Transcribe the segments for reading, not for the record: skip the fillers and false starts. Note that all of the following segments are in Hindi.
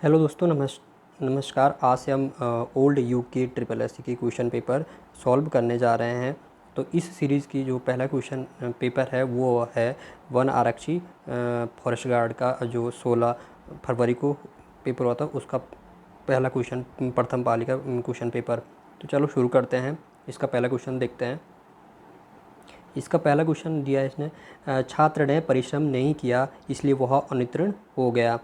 हेलो दोस्तों, नमस्कार। आज से हम ओल्ड यूके ट्रिपल एस के क्वेश्चन पेपर सॉल्व करने जा रहे हैं। तो इस सीरीज़ की जो पहला क्वेश्चन पेपर है वो है वन आरक्षी फॉरेस्ट गार्ड का जो 16 फरवरी को पेपर हुआ था उसका पहला क्वेश्चन, प्रथम पाली का क्वेश्चन पेपर। तो चलो शुरू करते हैं। इसका पहला क्वेश्चन देखते हैं। इसका पहला क्वेश्चन दिया है इसने, छात्र ने परिश्रम नहीं किया इसलिए वह अनुत्तीर्ण हो गया।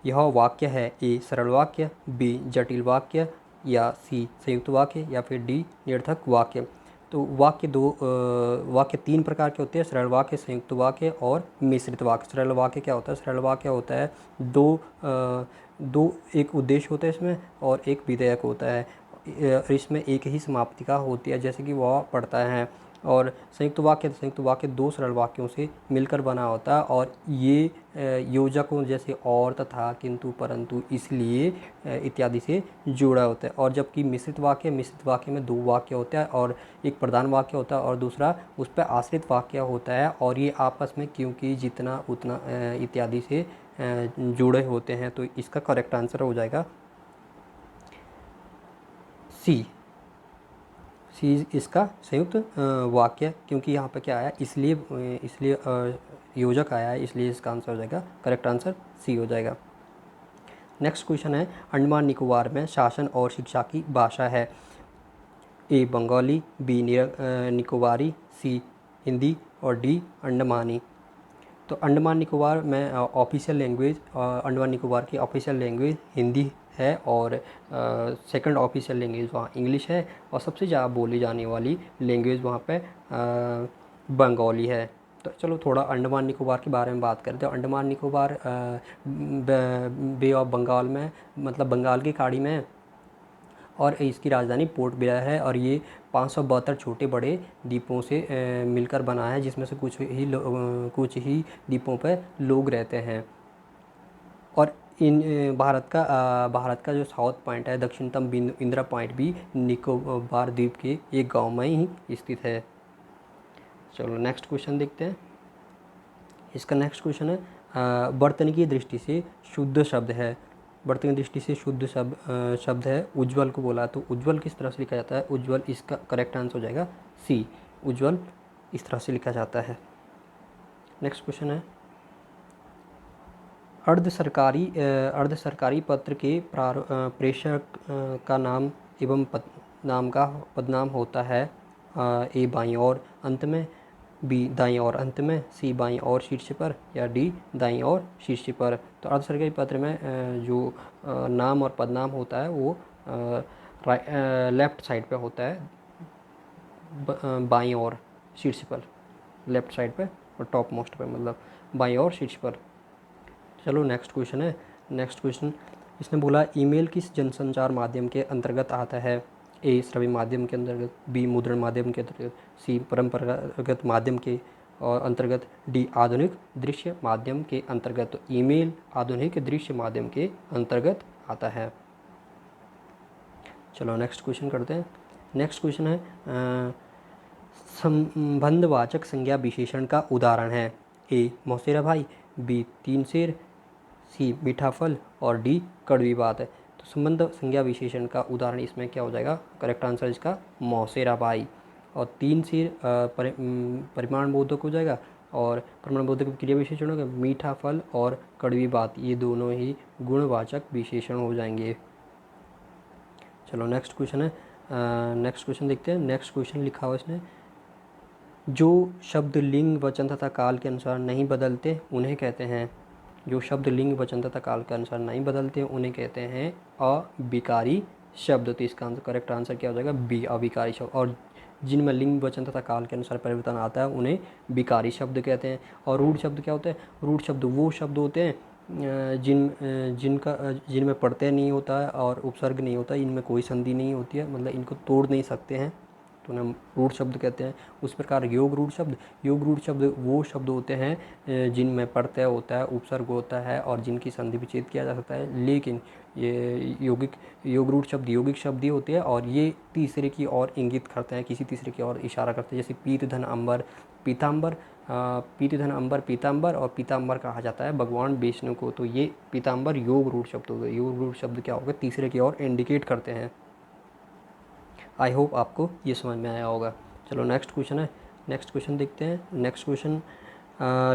यह वाक्य है ए सरल वाक्य, बी जटिल वाक्य, या सी संयुक्त वाक्य, या फिर डी निरर्थक वाक्य। तो वाक्य तीन प्रकार के होते हैं: सरल वाक्य, संयुक्त वाक्य और मिश्रित वाक्य। सरल वाक्य क्या होता है? सरल वाक्य होता है दो एक उद्देश्य होता है इसमें और एक विधेयक होता है। इसमें एक ही समाप्तिका होती है, जैसे कि वह पढ़ता है। और संयुक्त वाक्य दो सरल वाक्यों से मिलकर बना होता है और ये योजकों जैसे और, तथा, किंतु, परंतु, इसलिए इत्यादि से जुड़ा होता है। और जबकि मिश्रित वाक्य में दो वाक्य होता है और एक प्रधान वाक्य होता है और दूसरा उस पर आश्रित वाक्य होता है, और ये आपस में क्योंकि जितना उतना इत्यादि से जुड़े होते हैं। तो इसका करेक्ट आंसर हो जाएगा सी इसका संयुक्त वाक्य, क्योंकि यहाँ पे क्या आया, इसलिए योजक आया है, इसलिए इसका आंसर हो जाएगा, करेक्ट आंसर सी हो जाएगा। नेक्स्ट क्वेश्चन है, अंडमान निकोबार में शासन और शिक्षा की भाषा है ए बंगाली, बी निकोबारी, सी हिंदी और डी अंडमानी। तो अंडमान निकोबार में ऑफिशियल लैंग्वेज, अंडमान निकोबार की ऑफिशियल लैंग्वेज हिंदी है और सेकंड ऑफिशियल लैंग्वेज वहाँ इंग्लिश है, और सबसे ज़्यादा बोली जाने वाली लैंग्वेज वहाँ पे बंगाली है। तो चलो थोड़ा अंडमान निकोबार के बारे में बात करते हैं। अंडमान निकोबार बे ऑफ बंगाल में, मतलब बंगाल की खाड़ी में, और इसकी राजधानी पोर्ट ब्लेयर है। और ये 572 छोटे बड़े द्वीपों से मिलकर बना है, जिसमें से कुछ ही द्वीपों पर लोग रहते हैं। और भारत का जो साउथ पॉइंट है, दक्षिणतम बिंदु इंदिरा पॉइंट भी निकोबार द्वीप के एक गांव में ही स्थित है। चलो नेक्स्ट क्वेश्चन देखते हैं। इसका नेक्स्ट क्वेश्चन है, बर्तन की दृष्टि से शुद्ध शब्द है। बर्तन की दृष्टि से शुद्ध शब्द है उज्ज्वल को बोला। तो उज्ज्वल किस तरह से लिखा जाता है? उज्ज्वल, इसका करेक्ट आंसर हो जाएगा सी, उज्ज्वल इस तरह से लिखा जाता है। नेक्स्ट क्वेश्चन है, अर्ध सरकारी पत्र के प्रेषक का नाम एवं नाम का पदनाम होता है ए बाईं ओर अंत में, बी दाईं ओर अंत में, सी बाईं ओर शीर्ष पर, या डी दाईं ओर शीर्ष पर। तो अर्ध सरकारी पत्र में जो नाम और पदनाम होता है वो लेफ्ट साइड पे होता है, बाईं ओर शीर्ष पर, लेफ्ट साइड पे और टॉप मोस्ट पे, मतलब बाईं ओर शीर्ष पर। चलो नेक्स्ट क्वेश्चन है। नेक्स्ट क्वेश्चन इसने बोला, ईमेल किस जनसंचार माध्यम के अंतर्गत आता है? ए श्रव्य माध्यम के अंतर्गत, बी मुद्रण माध्यम के अंतर्गत, सी परंपरागत माध्यम के और अंतर्गत, डी आधुनिक दृश्य माध्यम के अंतर्गत। तो ईमेल आधुनिक दृश्य माध्यम के अंतर्गत आता है। चलो नेक्स्ट क्वेश्चन करते हैं। नेक्स्ट क्वेश्चन है, संबंधवाचक संज्ञा विशेषण का उदाहरण है ए मौसेरा भाई, बी तीन शेर, सी मीठा फल और डी कड़वी बात है। तो संबंध संज्ञा विशेषण का उदाहरण इसमें क्या हो जाएगा? करेक्ट आंसर इसका मौसेरा भाई। और तीन शेर परिमाण बोधक हो जाएगा, और परिमाण बोधक क्रिया विशेषण होगा। मीठा फल और कड़वी बात ये दोनों ही गुणवाचक विशेषण हो जाएंगे। चलो नेक्स्ट क्वेश्चन है। नेक्स्ट क्वेश्चन देखते हैं। नेक्स्ट क्वेश्चन लिखा हुआ इसने, जो शब्द लिंग वचन तथा काल के अनुसार नहीं बदलते उन्हें कहते हैं, जो शब्द लिंग वचन तथा काल के अनुसार नहीं बदलते उन्हें कहते हैं अविकारी शब्द। तो इसका करेक्ट आंसर क्या हो जाएगा? बी अविकारी शब्द। और जिनमें लिंग वचन तथा काल के अनुसार परिवर्तन आता है उन्हें विकारी शब्द कहते हैं। और रूढ़ शब्द क्या होते हैं? रूढ़ शब्द वो शब्द होते हैं जिनमें प्रत्यय नहीं होता है और उपसर्ग नहीं होता है, इनमें कोई संधि नहीं होती है, मतलब इनको तोड़ नहीं सकते हैं, तो उन्हें रूढ़ शब्द कहते हैं। उस प्रकार योग रूढ़ शब्द वो शब्द होते हैं जिनमें प्रत्यय होता है, उपसर्ग होता है और जिनकी संधि विच्छेद किया जा सकता है। लेकिन ये योग रूढ़ शब्द यौगिक शब्द ही होते हैं और ये तीसरे की ओर इंगित करते हैं, किसी तीसरे की ओर इशारा करते हैं। जैसे पीत धन अंबर, पीताम्बर पीतधन अंबर पीतांबर, और पीतांबर कहा जाता है भगवान विष्णु को। तो ये पीतांबर योग रूढ़ शब्द हो गए। योग रूढ़ शब्द क्या होगा, तीसरे की ओर इंडिकेट करते हैं। आई होप आपको ये समझ में आया होगा। चलो नेक्स्ट क्वेश्चन है, नेक्स्ट क्वेश्चन देखते हैं। नेक्स्ट क्वेश्चन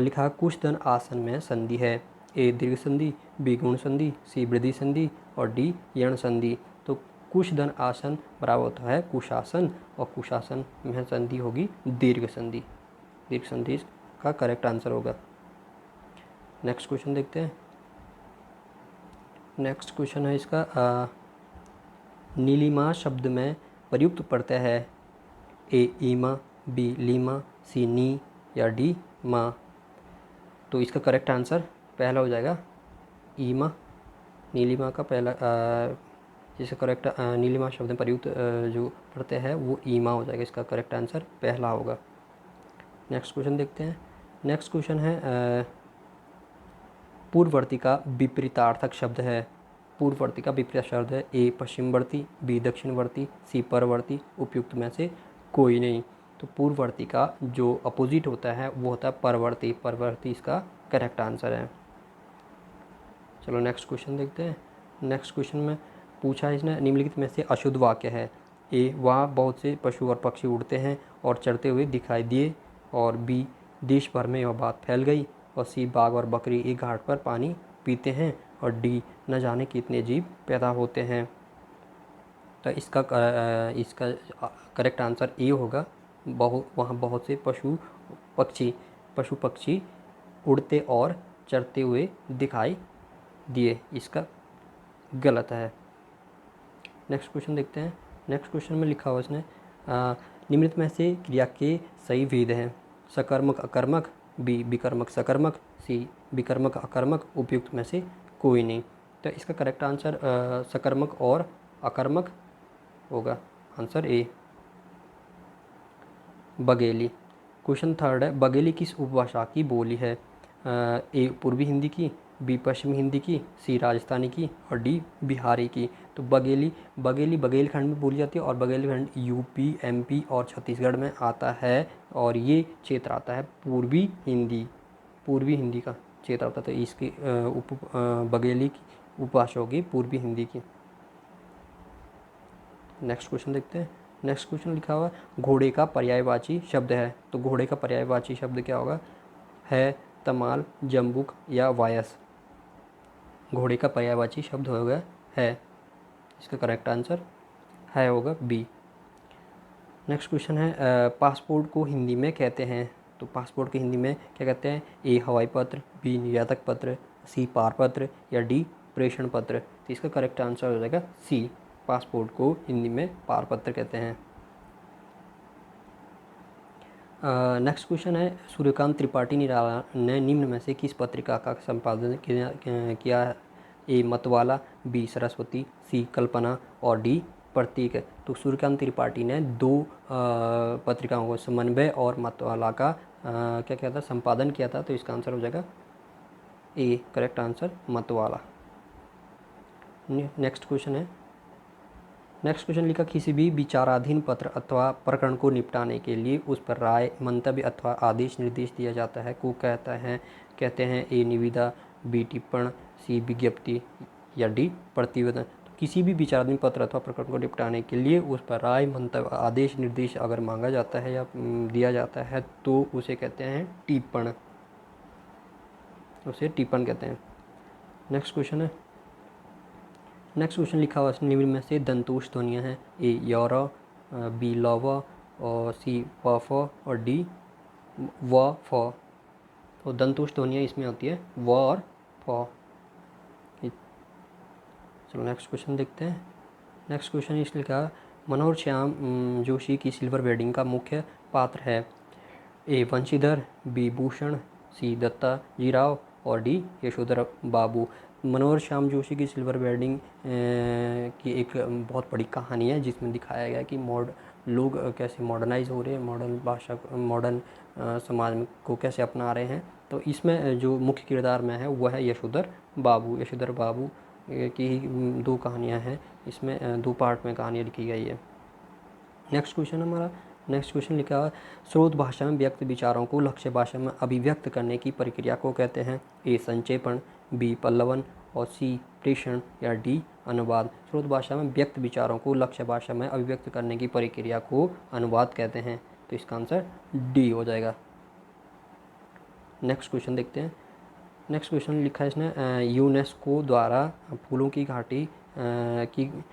लिखा कुशधन आसन में संधि है। ए दीर्घ संधि, बी गुण संधि, सी वृद्धि संधि और डी यण संधि। तो कुशधन आसन बराबर होता है कुशासन, और कुशासन में संधि होगी दीर्घ संधि। दीर्घ संधि का करेक्ट आंसर होगा। नेक्स्ट क्वेश्चन देखते हैं। नेक्स्ट क्वेश्चन है इसका नीलिमा शब्द में प्रयुक्त प्रत्यय है। ए ईमा, बी लीमा, सी नी या डी माँ। तो इसका करेक्ट आंसर पहला हो जाएगा ईमा। नीलिमा का पहला जिसका करेक्ट नीलिमा शब्द में प्रयुक्त जो प्रत्यय है वो ईमा हो जाएगा। इसका करेक्ट आंसर पहला होगा। नेक्स्ट क्वेश्चन देखते हैं। नेक्स्ट क्वेश्चन है पूर्ववर्ती का विपरीतार्थक शब्द है। पूर्ववर्ती का विपरीत शब्द है। ए पश्चिमवर्ती, बी दक्षिणवर्ती, सी परवर्ती। उपयुक्त में से कोई नहीं। तो पूर्ववर्ती का जो अपोजिट होता है वो होता है परवर्ती। परवर्ती इसका करेक्ट आंसर है। चलो नेक्स्ट क्वेश्चन देखते हैं। नेक्स्ट क्वेश्चन में पूछा है इसने निम्नलिखित में से अशुद्ध वाक्य है। ए वहाँ बहुत से पशु और पक्षी उड़ते हैं और चरते हुए दिखाई दिए, और बी देश भर में यह बात फैल गई, और सी बाघ और बकरी एक घाट पर पानी पीते हैं, और डी न जाने कितने जीव पैदा होते हैं। तो इसका करेक्ट आंसर ए होगा। वहाँ बहुत से पशु पक्षी उड़ते और चरते हुए दिखाई दिए। इसका गलत है। नेक्स्ट क्वेश्चन देखते हैं। नेक्स्ट क्वेश्चन में लिखा हुआ इसने निम्नलिखित में से क्रिया के सही भेद हैं। सकर्मक अकर्मक, बी विकर्मक सकर्मक, सी विकर्मक अकर्मक। उपयुक्त में से कोई नहीं। तो इसका करेक्ट आंसर सकर्मक और अकर्मक होगा। Answer A. Bagheli. Question third है बघेली किस उपभाषा की बोली है। ए पूर्वी हिंदी की, बी पश्चिमी हिंदी की, सी राजस्थानी की और डी बिहारी की। तो बघेली बघेलखंड में बोली जाती है, और बघेलखंड यूपी, एमपी और छत्तीसगढ़ में आता है, और ये क्षेत्र आता है पूर्वी हिंदी का क्षेत्र आता है। तो इसकी बघेली की उपभाषा होगी पूर्वी हिंदी की। नेक्स्ट क्वेश्चन देखते हैं। नेक्स्ट क्वेश्चन लिखा हुआ घोड़े का पर्यायवाची शब्द है। तो घोड़े का पर्यायवाची शब्द क्या होगा, है तमाल, जम्बुक या वायस। घोड़े का पर्यायवाची शब्द होगा है। इसका करेक्ट आंसर है होगा बी। नेक्स्ट क्वेश्चन है पासपोर्ट को हिंदी में कहते हैं। तो पासपोर्ट को हिंदी में क्या कहते हैं। ए हवाई पत्र, बी निर्यातक पत्र, सी पारपत्र या डी प्रेषण पत्र। तो इसका करेक्ट आंसर हो जाएगा सी। पासपोर्ट को हिंदी में पारपत्र कहते हैं। नेक्स्ट क्वेश्चन है सूर्यकांत त्रिपाठी निराला ने निम्न में से किस पत्रिका का संपादन किया है। ए मतवाला, बी सरस्वती, सी कल्पना और डी प्रतीक। तो सूर्यकांत त्रिपाठी ने दो पत्रिकाओं को समन्वय और मतवाला का क्या किया था, संपादन किया था। तो इसका आंसर हो जाएगा ए। करेक्ट आंसर मतवाला। नेक्स्ट क्वेश्चन है। नेक्स्ट क्वेश्चन लिखा किसी भी विचाराधीन पत्र अथवा प्रकरण को निपटाने के लिए उस पर राय, मंतव्य अथवा आदेश निर्देश दिया जाता है को कहते हैं ए निविदा, बी टिप्पण, सी विज्ञप्ति या डी प्रतिवेदन। तो किसी भी विचाराधीन पत्र अथवा प्रकरण को निपटाने के लिए उस पर राय, मंतव्य, आदेश निर्देश अगर मांगा जाता है या दिया जाता है तो उसे कहते हैं टिप्पण। उसे टिप्पण कहते हैं। नेक्स्ट क्वेश्चन है। नेक्स्ट क्वेश्चन लिखा हुआ निम्न में से दंतोष ध्वनियाँ हैं। ए यौर, बी लव और सी व फ और डी व फ। तो दंतोष ध्वनियाँ इसमें होती है व और फ। चलो नेक्स्ट क्वेश्चन देखते हैं। नेक्स्ट क्वेश्चन इस लिखा मनोहर श्याम जोशी की सिल्वर वेडिंग का मुख्य पात्र है। ए वंशीधर, बी भूषण, सी दत्ता जी राव और डी यशोधर बाबू। मनोहर श्याम जोशी की सिल्वर वेडिंग की एक बहुत बड़ी कहानी है जिसमें दिखाया गया कि लोग कैसे मॉडर्नाइज हो रहे हैं, मॉडर्न भाषा, मॉडर्न समाज को कैसे अपना रहे हैं। तो इसमें जो मुख्य किरदार में है वह है यशोधर बाबू। यशोधर बाबू की दो कहानियाँ हैं इसमें, दो पार्ट में कहानियाँ लिखी गई है। नेक्स्ट क्वेश्चन हमारा नेक्स्ट क्वेश्चन लिखा है स्रोत भाषा में व्यक्त विचारों को लक्ष्य भाषा में अभिव्यक्त करने की प्रक्रिया को कहते हैं। ए संक्षेपण, बी पल्लवन और सी प्रेषण या डी अनुवाद। स्रोत भाषा में व्यक्त विचारों को लक्ष्य भाषा में अभिव्यक्त करने की प्रक्रिया को अनुवाद कहते हैं। तो इसका आंसर डी हो जाएगा। नेक्स्ट क्वेश्चन देखते हैं। नेक्स्ट क्वेश्चन लिखा है इसने यूनेस्को द्वारा फूलों की घाटी की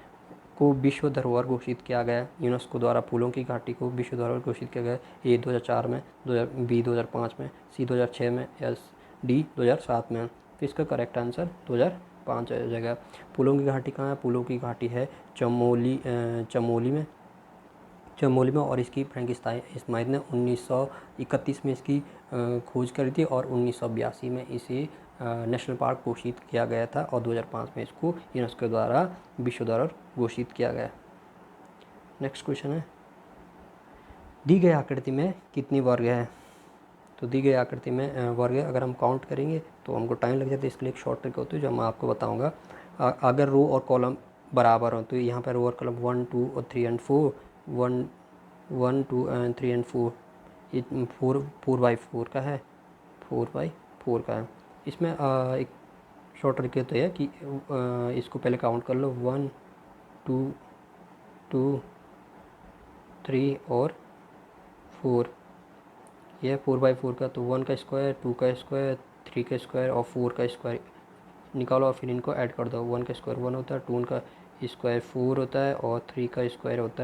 को विश्व धरोहर घोषित किया गया। यूनेस्को द्वारा फूलों की घाटी को विश्व धरोहर घोषित किया गया। ए 2004 में, बी 2005 में, सी 2006 में या डी 2007 में। तो इसका करेक्ट आंसर 2005 हो जाएगा। फूलों की घाटी कहाँ है? फूलों की घाटी है चमोली में और इसकी फ्रैंक इस्माइल ने 1931 में इसकी खोज करी थी और 1982 में इसे नेशनल पार्क घोषित किया गया था और 2005 में इसको यूनेस्को द्वारा विश्व धरोहर घोषित किया गया। नेक्स्ट क्वेश्चन है दी गई आकृति में कितनी वर्ग है? तो दी गई आकृति में वर्ग अगर हम काउंट करेंगे तो हमको टाइम लग जाता है। इसके लिए एक शॉर्ट ट्रिक होती है जो मैं आपको बताऊंगा। अगर रो और कॉलम बराबर हो तो यहाँ पर रो और कॉलम 1, 2 और 3 एंड 4, 1, 2 एंड 3 एंड 4, ये 4/4 का है, 4/4 का है। इसमें एक शॉर्ट ट्रिक तो है कि इसको पहले काउंट कर लो 1, 2, 2, 3 और 4। यह 4/4 का, तो 1 का स्क्वायर, 2 का स्क्वायर, 3 का स्क्वायर और 4 का स्क्वायर निकालो और फिर इनको ऐड कर दो। 1 का स्क्वायर 1 होता है, 2 का स्क्वायर 4 होता है और 3 का स्क्वायर होता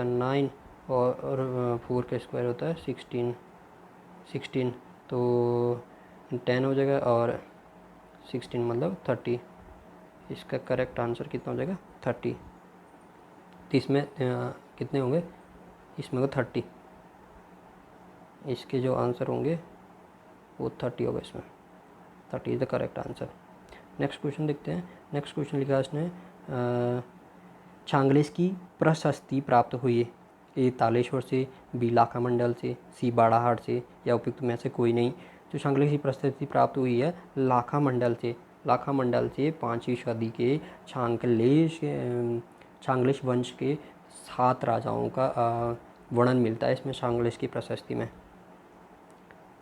है 9 और 4 का स्क्वायर होता है 16। तो 10 हो जाएगा और 16 मतलब 30। इसका करेक्ट आंसर कितना हो जाएगा? 30। तो इसमें कितने होंगे? इसमें को 30। इसके जो आंसर होंगे वो 30 होगा। इसमें 30 is the correct answer. Next question देखते हैं। नेक्स्ट क्वेश्चन लिखा है इसने चांगलेश की प्रशस्ति प्राप्त हुई। ए तालेश्वर से, बी लाखा मंडल से, सी बाड़ाहाट से या उपयुक्त में से कोई नहीं। जो चांगलेश की प्रशस्ति प्राप्त हुई है लाखा मंडल से 5वीं सदी के चांगलेश वंश के 7 राजाओं का वर्णन मिलता है इसमें चांगलेश की प्रशस्ति में।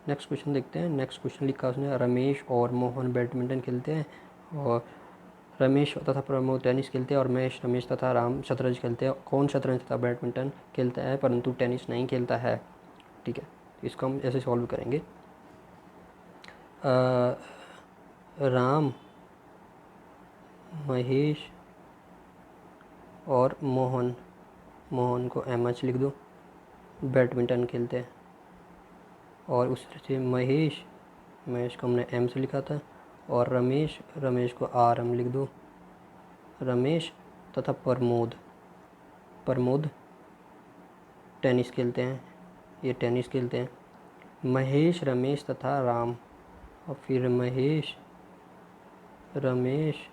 नेक्स्ट क्वेश्चन देखते हैं। नेक्स्ट क्वेश्चन लिखा उसने रमेश और मोहन बैडमिंटन खेलते हैं और रमेश तथा प्रमोद टेनिस खेलते हैं और रमेश तथा राम शतरंज खेलते हैं। कौन शतरंज तथा बैडमिंटन खेलता है परंतु टेनिस नहीं खेलता है? ठीक है, इसको हम ऐसे सॉल्व करेंगे। राम, महेश और मोहन को MH लिख दो, बैडमिंटन खेलते हैं। और उससे से महेश को हमने M से लिखा था और रमेश को RM लिख दो। रमेश तथा प्रमोद टेनिस खेलते हैं, ये टेनिस खेलते हैं। महेश, रमेश तथा राम और फिर महेश, रमेश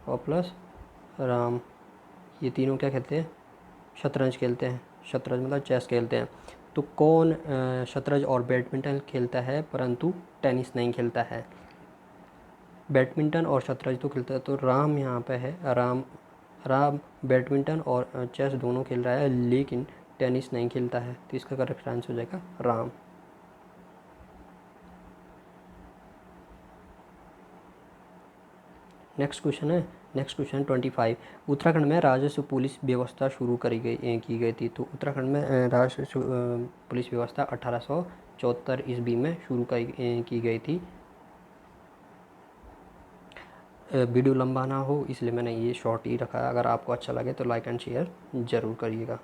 और प्लस राम, ये तीनों क्या खेलते हैं? शतरंज खेलते हैं। शतरंज मतलब चेस खेलते हैं। तो कौन शतरंज और बैडमिंटन खेलता है परंतु टेनिस नहीं खेलता है? बैडमिंटन और शतरंज तो खेलता है, तो राम यहाँ पे है। राम बैडमिंटन और चेस दोनों खेल रहा है लेकिन टेनिस नहीं खेलता है। तो इसका करेक्ट आंसर हो जाएगा राम। Next question 25। उत्तराखंड में राजस्व पुलिस व्यवस्था शुरू की गई थी। तो उत्तराखंड में राजस्व पुलिस व्यवस्था 1874 ईस्वी में शुरू की गई थी। वीडियो लंबा ना हो इसलिए मैंने ये शॉर्ट ही रखा है। अगर आपको अच्छा लगे तो लाइक एंड शेयर ज़रूर करिएगा।